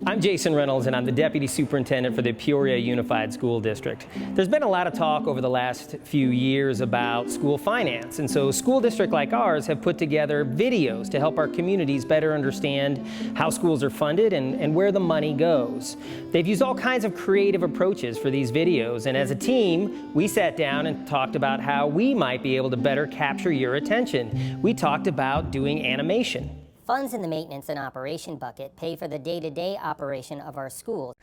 I'm Jason Reynolds, and I'm the Deputy Superintendent for the Peoria Unified School District. There's been a lot of talk over the last few years about school finance, and so school districts like ours have put together videos to help our communities better understand how schools are funded and where the money goes. They've used all kinds of creative approaches for these videos, and as a team, we sat down and talked about how we might be able to better capture your attention. We talked about doing animation. Funds in the maintenance and operation bucket pay for the day-to-day operation of our schools.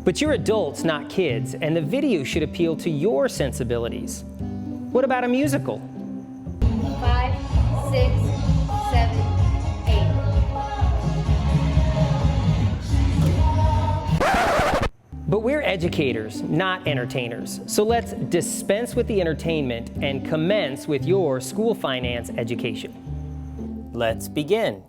But you're adults, not kids, and the video should appeal to your sensibilities. What about a musical? 5, 6, 7, 8. But we're educators, not entertainers. So let's dispense with the entertainment and commence with your school finance education. Let's begin.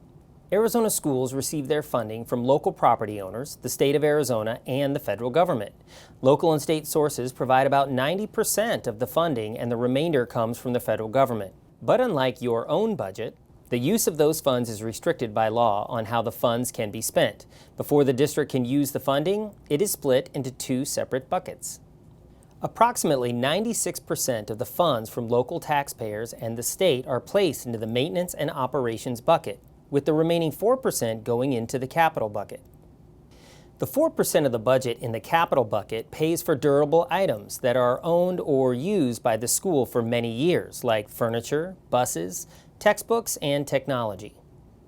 Arizona schools receive their funding from local property owners, the state of Arizona, and the federal government. Local and state sources provide about 90% of the funding, and the remainder comes from the federal government. But unlike your own budget, the use of those funds is restricted by law on how the funds can be spent. Before the district can use the funding, it is split into two separate buckets. Approximately 96% of the funds from local taxpayers and the state are placed into the maintenance and operations bucket, with the remaining 4% going into the capital bucket. The 4% of the budget in the capital bucket pays for durable items that are owned or used by the school for many years, like furniture, buses, textbooks, and technology.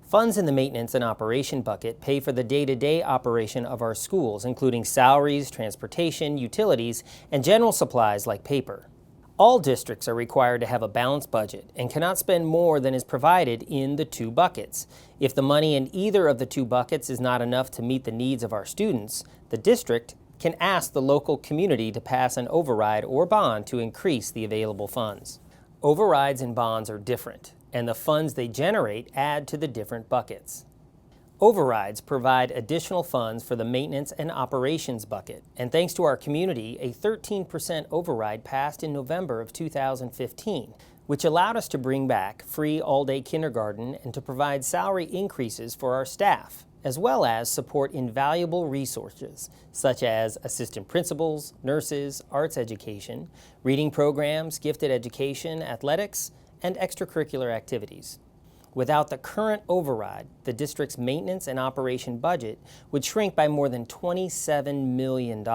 Funds in the maintenance and operation bucket pay for the day-to-day operation of our schools, including salaries, transportation, utilities, and general supplies like paper. All districts are required to have a balanced budget and cannot spend more than is provided in the two buckets. If the money in either of the two buckets is not enough to meet the needs of our students, the district can ask the local community to pass an override or bond to increase the available funds. Overrides and bonds are different, and the funds they generate add to the different buckets. Overrides provide additional funds for the maintenance and operations bucket, and thanks to our community, a 13% override passed in November of 2015, which allowed us to bring back free all-day kindergarten and to provide salary increases for our staff, as well as support invaluable resources such as assistant principals, nurses, arts education, reading programs, gifted education, athletics, and extracurricular activities. Without the current override, the district's maintenance and operation budget would shrink by more than $27 million.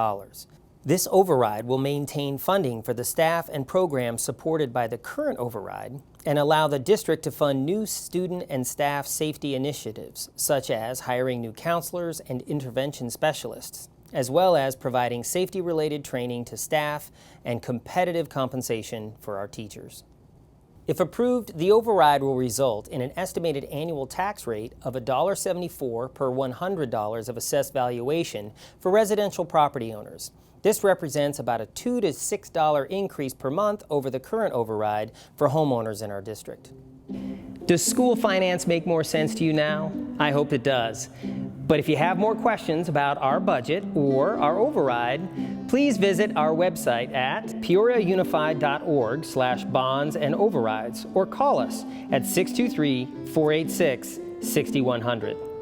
This override will maintain funding for the staff and programs supported by the current override and allow the district to fund new student and staff safety initiatives, such as hiring new counselors and intervention specialists, as well as providing safety-related training to staff and competitive compensation for our teachers. If approved, the override will result in an estimated annual tax rate of $1.74 per $100 of assessed valuation for residential property owners. This represents about a $2 to $6 increase per month over the current override for homeowners in our district. Does school finance make more sense to you now? I hope it does. But if you have more questions about our budget or our override, please visit our website at peoriaunified.org/bonds and overrides or call us at 623-486-6100.